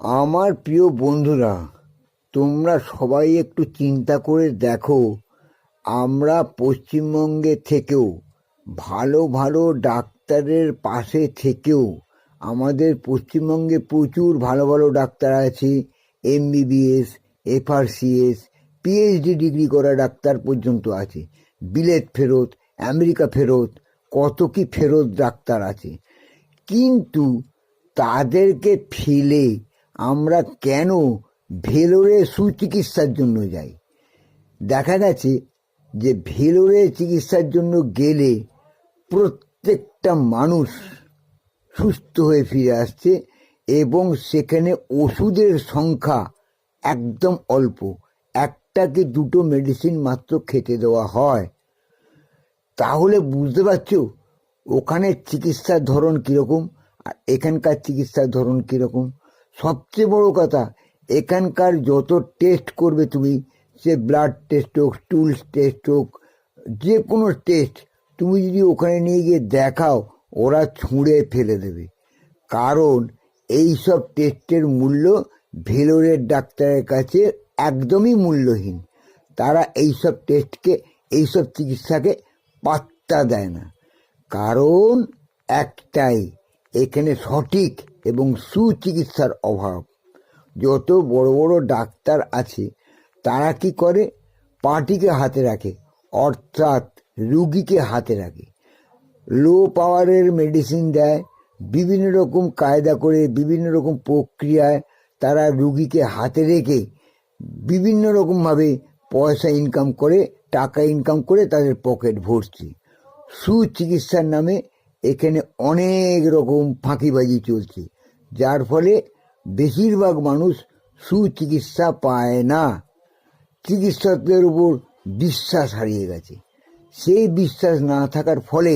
আমার প্রিয় বন্ধুরা, তোমরা সবাই একটু চিন্তা করে দেখো, আমরা পশ্চিমবঙ্গে থেকেও, ভালো ভালো ডাক্তারের পাশে থেকেও, আমাদের পশ্চিমবঙ্গে প্রচুর ভালো ভালো ডাক্তার আছে। এমবিবিএস, এফআরসিএস, পিএইচডি ডিগ্রি করা ডাক্তার পর্যন্ত আছে। বিলেত ফেরত, আমেরিকা ফেরত, কত কি ফেরত ডাক্তার আছে। কিন্তু তাদেরকে ফেলে আমরা কেন ভেলোরে সুচিকিৎসার জন্য যাই? দেখা গেছে যে ভেলোরে চিকিৎসার জন্য গেলে প্রত্যেকটা মানুষ সুস্থ হয়ে ফিরে আসছে এবং সেখানে ওষুধের সংখ্যা একদম অল্প, একটা কি দুটো মেডিসিন মাত্র খেতে দেওয়া হয়। তাহলে বুঝতে পারছো ওখানে চিকিৎসার ধরন কীরকম আর এখানকার চিকিৎসার ধরন কীরকম। সবচেয়ে বড় কথা, এখানকার যত টেস্ট করবে তুমি, সে ব্লাড টেস্ট হোক, স্টুলস টেস্ট হোক, যে কোনো টেস্ট তুমি যদি ওখানে নিয়ে গিয়ে দেখাও, ওরা ছুঁড়ে ফেলে দেবে। কারণ এই সব টেস্টের মূল্য ভেলোরের ডাক্তারের কাছে একদমই মূল্যহীন। তারা এইসব টেস্টকে, এইসব চিকিৎসাকে পাত্তা দেয় না। কারণ একটাই, এখানে সঠিক এবং সুচিকিৎসার অভাব। যত বড় বড় ডাক্তার আছে তারা কি করে, পার্টিকে হাতে রাখে, অর্থাৎ রুগীকে হাতে রাখে। লো পাওয়ারের মেডিসিন দেয়, বিভিন্ন রকম কায়দা করে, বিভিন্ন রকম প্রক্রিয়ায় তারা রুগীকে হাতে রেখে বিভিন্ন রকমভাবে পয়সা ইনকাম করে, টাকা ইনকাম করে তাদের পকেট ভরছে। সুচিকিৎসার নামে এখানে অনেক রকম ফাঁকিবাজি চলছে, যার ফলে বেশিরভাগ মানুষ সুচিকিৎসা পায় না। চিকিৎসকদের উপর বিশ্বাস হারিয়ে গেছে। সেই বিশ্বাস না থাকার ফলে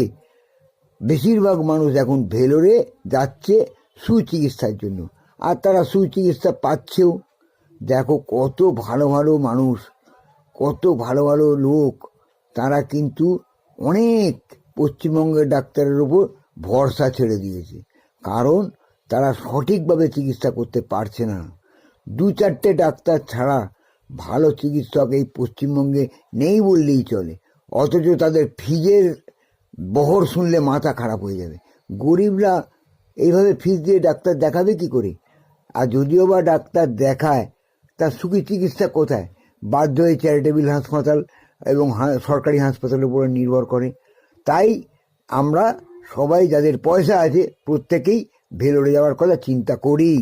বেশিরভাগ মানুষ এখন ভেলোরে যাচ্ছে সুচিকিৎসার জন্য, আর তারা সুচিকিৎসা পাচ্ছেও। দেখো কত ভালো ভালো মানুষ, কত ভালো ভালো লোক, তারা কিন্তু অনেক পশ্চিমবঙ্গের ডাক্তারের উপর ভরসা ছেড়ে দিয়েছে। কারণ তারা সঠিকভাবে চিকিৎসা করতে পারছে না। দু চারটে ডাক্তার ছাড়া ভালো চিকিৎসক এই পশ্চিমবঙ্গে নেই বললেই চলে। অথচ তাদের ফিজের বহর শুনলে মাথা খারাপ হয়ে যাবে। গরিবরা এইভাবে ফিজ দিয়ে ডাক্তার দেখাবে কি করে? আর যদিও বা ডাক্তার দেখায়, তার সুখী চিকিৎসা কোথায়? বাধ্য হয়ে চ্যারিটেবল হাসপাতাল এবং সরকারি হাসপাতালের উপরে নির্ভর করে। তাই আমরা সবাই, যাদের পয়সা আছে, প্রত্যেকেই ভেলোরে যাওয়ার কথা চিন্তা করি।